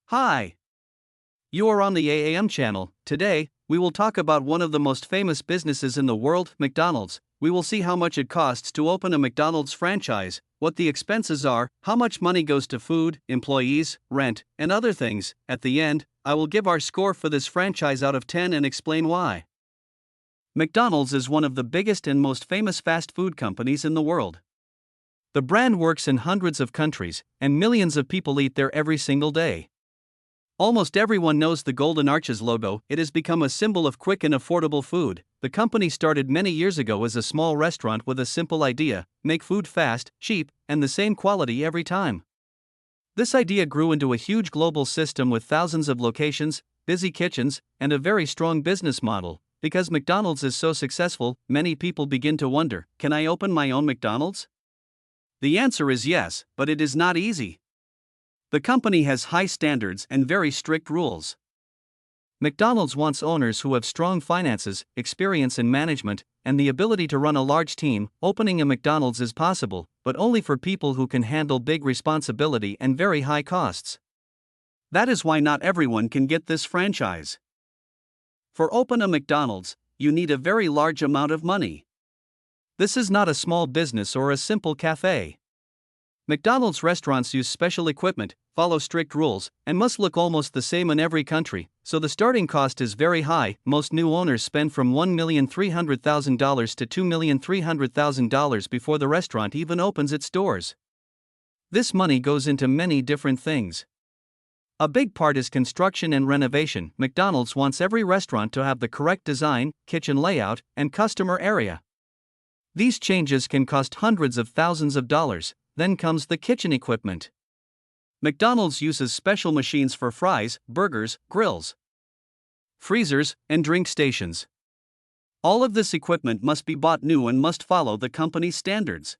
Hi, you are on the AAM channel. Today, we will talk about one of the most famous businesses in the world, McDonald's. We will see how much it costs to open a McDonald's franchise, what the expenses are, how much money goes to food, employees, rent, and other things. At the end, I will give our score for this franchise out of 10 and explain why. McDonald's is one of the biggest and most famous fast food companies in the world. The brand works in hundreds of countries, and millions of people eat there every single day. Almost everyone knows the Golden Arches logo. It has become a symbol of quick and affordable food. The company started many years ago as a small restaurant with a simple idea: make food fast, cheap, and the same quality every time. This idea grew into a huge global system with thousands of locations, busy kitchens, and a very strong business model. Because McDonald's is so successful, many people begin to wonder, can I open my own McDonald's? The answer is yes, but it is not easy. The company has high standards and very strict rules. McDonald's wants owners who have strong finances, experience in management, and the ability to run a large team. Opening a McDonald's is possible, but only for people who can handle big responsibility and very high costs. That is why not everyone can get this franchise. For open a McDonald's, you need a very large amount of money. This is not a small business or a simple cafe. McDonald's restaurants use special equipment, follow strict rules, and must look almost the same in every country, so the starting cost is very high. Most new owners spend from $1,300,000 to $2,300,000 before the restaurant even opens its doors. This money goes into many different things. A big part is construction and renovation. McDonald's wants every restaurant to have the correct design, kitchen layout, and customer area. These changes can cost hundreds of thousands of dollars. Then comes the kitchen equipment. McDonald's uses special machines for fries, burgers, grills, freezers, and drink stations. All of this equipment must be bought new and must follow the company's standards.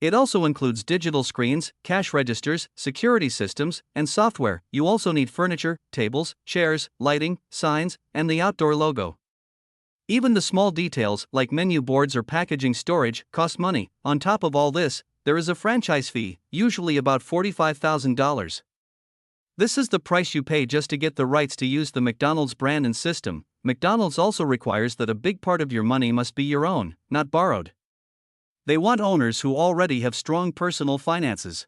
It also includes digital screens, cash registers, security systems, and software. You also need furniture, tables, chairs, lighting, signs, and the outdoor logo. Even the small details, like menu boards or packaging storage, cost money. On top of all this, there is a franchise fee, usually about $45,000. This is the price you pay just to get the rights to use the McDonald's brand and system. McDonald's also requires that a big part of your money must be your own, not borrowed. They want owners who already have strong personal finances.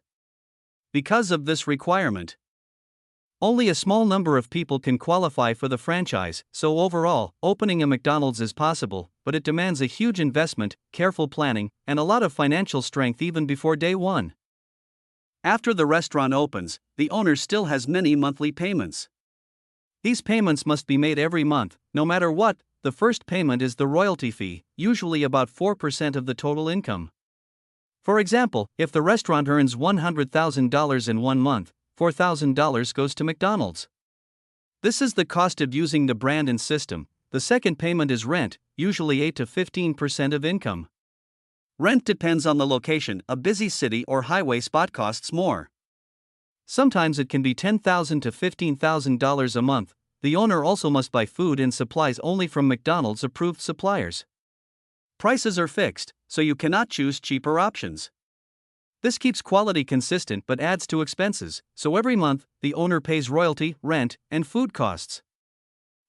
Because of this requirement, only a small number of people can qualify for the franchise, so overall, opening a McDonald's is possible, but it demands a huge investment, careful planning, and a lot of financial strength even before day one. After the restaurant opens, the owner still has many monthly payments. These payments must be made every month, no matter what. The first payment is the royalty fee, usually about 4% of the total income. For example, if the restaurant earns $100,000 in 1 month, $4,000 goes to McDonald's. This is the cost of using the brand and system. The second payment is rent, usually 8 to 15% of income. Rent depends on the location. A busy city or highway spot costs more. Sometimes it can be $10,000 to $15,000 a month. The owner also must buy food and supplies only from McDonald's approved suppliers. Prices are fixed, so you cannot choose cheaper options. This keeps quality consistent but adds to expenses, so every month, the owner pays royalty, rent, and food costs.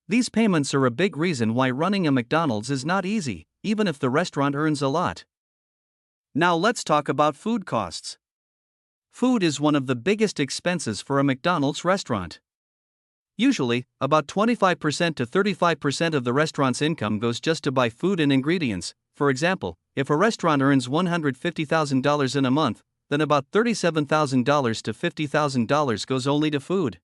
These payments are a big reason why running a McDonald's is not easy, even if the restaurant earns a lot. Now let's talk about food costs. Food is one of the biggest expenses for a McDonald's restaurant. Usually, about 25% to 35% of the restaurant's income goes just to buy food and ingredients. For example, if a restaurant earns $150,000 in a month, then about $37,000 to $50,000 goes only to food.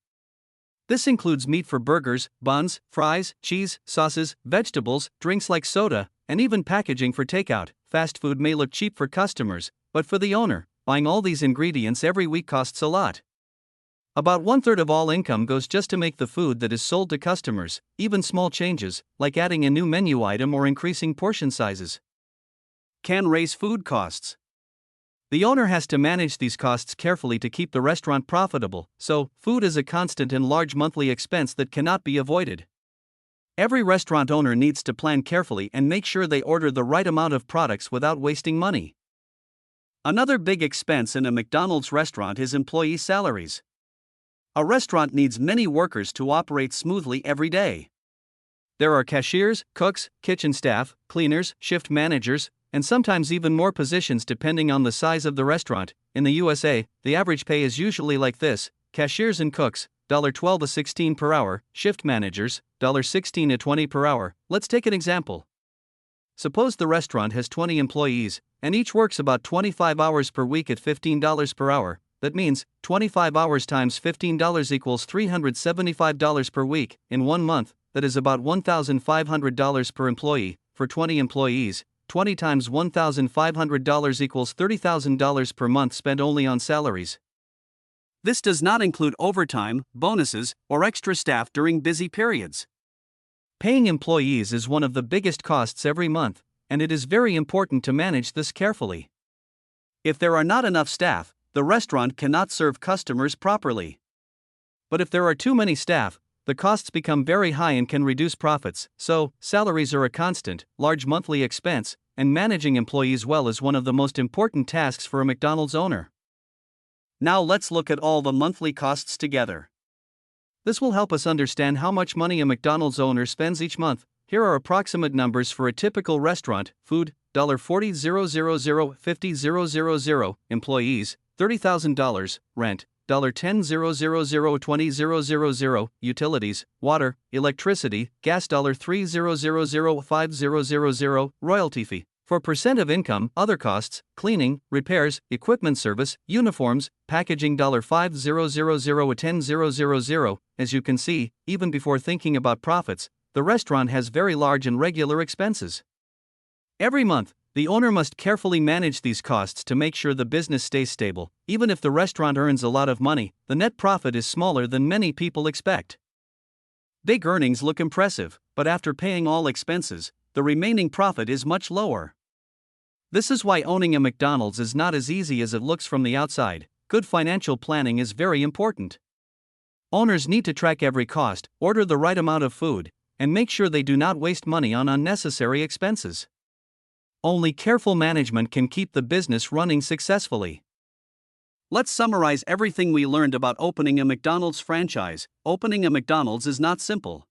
This includes meat for burgers, buns, fries, cheese, sauces, vegetables, drinks like soda, and even packaging for takeout. Fast food may look cheap for customers, but for the owner, buying all these ingredients every week costs a lot. About 1/3 of all income goes just to make the food that is sold to customers. Even small changes, like adding a new menu item or increasing portion sizes, can raise food costs. The owner has to manage these costs carefully to keep the restaurant profitable, so food is a constant and large monthly expense that cannot be avoided. Every restaurant owner needs to plan carefully and make sure they order the right amount of products without wasting money. Another big expense in a McDonald's restaurant is employee salaries. A restaurant needs many workers to operate smoothly every day. There are cashiers, cooks, kitchen staff, cleaners, shift managers, and sometimes even more positions depending on the size of the restaurant. In the USA, the average pay is usually like this: cashiers and cooks, $12 to $16 per hour, shift managers, $16 to $20 per hour. Let's take an example. Suppose the restaurant has 20 employees, and each works about 25 hours per week at $15 per hour. That means 25 hours times $15 equals $375 per week. In 1 month, that is about $1,500 per employee. For 20 employees, 20 times $1,500 equals $30,000 per month spent only on salaries. This does not include overtime, bonuses, or extra staff during busy periods. Paying employees is one of the biggest costs every month, and it is very important to manage this carefully. If there are not enough staff, the restaurant cannot serve customers properly. But if there are too many staff, the costs become very high and can reduce profits. So, salaries are a constant, large monthly expense, and managing employees well is one of the most important tasks for a McDonald's owner. Now let's look at all the monthly costs together. This will help us understand how much money a McDonald's owner spends each month. Here are approximate numbers for a typical restaurant: food, $40,000, $50,000, employees, $30,000, rent, $10,000, $20,000, utilities, water, electricity, gas, $3,000, $5,000, royalty fee. For percent of income, other costs, cleaning, repairs, equipment service, uniforms, packaging, $5,000 to $10,000. As you can see, even before thinking about profits, the restaurant has very large and regular expenses. Every month, the owner must carefully manage these costs to make sure the business stays stable. Even if the restaurant earns a lot of money, the net profit is smaller than many people expect. Big earnings look impressive, but after paying all expenses, the remaining profit is much lower. This is why owning a McDonald's is not as easy as it looks from the outside. Good financial planning is very important. Owners need to track every cost, order the right amount of food, and make sure they do not waste money on unnecessary expenses. Only careful management can keep the business running successfully. Let's summarize everything we learned about opening a McDonald's franchise. Opening a McDonald's is not simple.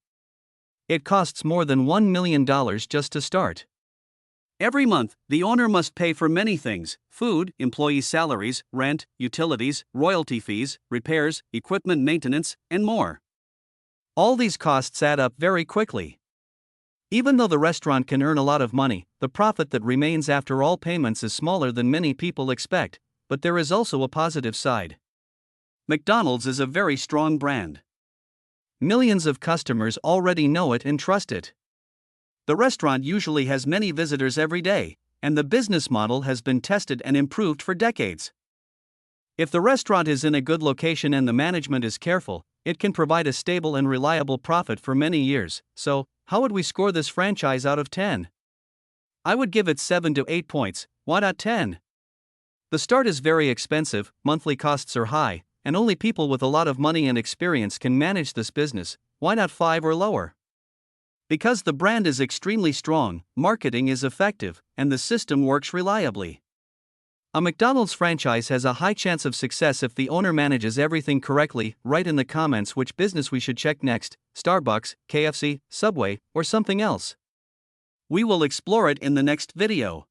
It costs more than $1 million just to start. Every month, the owner must pay for many things: food, employee salaries, rent, utilities, royalty fees, repairs, equipment maintenance, and more. All these costs add up very quickly. Even though the restaurant can earn a lot of money, the profit that remains after all payments is smaller than many people expect, but there is also a positive side. McDonald's is a very strong brand. Millions of customers already know it and trust it. The restaurant usually has many visitors every day, and the business model has been tested and improved for decades. If the restaurant is in a good location and the management is careful, it can provide a stable and reliable profit for many years. So, how would we score this franchise out of 10? I would give it 7 to 8 points. Why not 10? The start is very expensive, monthly costs are high, and only people with a lot of money and experience can manage this business. Why not 5 or lower? Because the brand is extremely strong, marketing is effective, and the system works reliably. A McDonald's franchise has a high chance of success if the owner manages everything correctly. Write in the comments which business we should check next: Starbucks, KFC, Subway, or something else. We will explore it in the next video.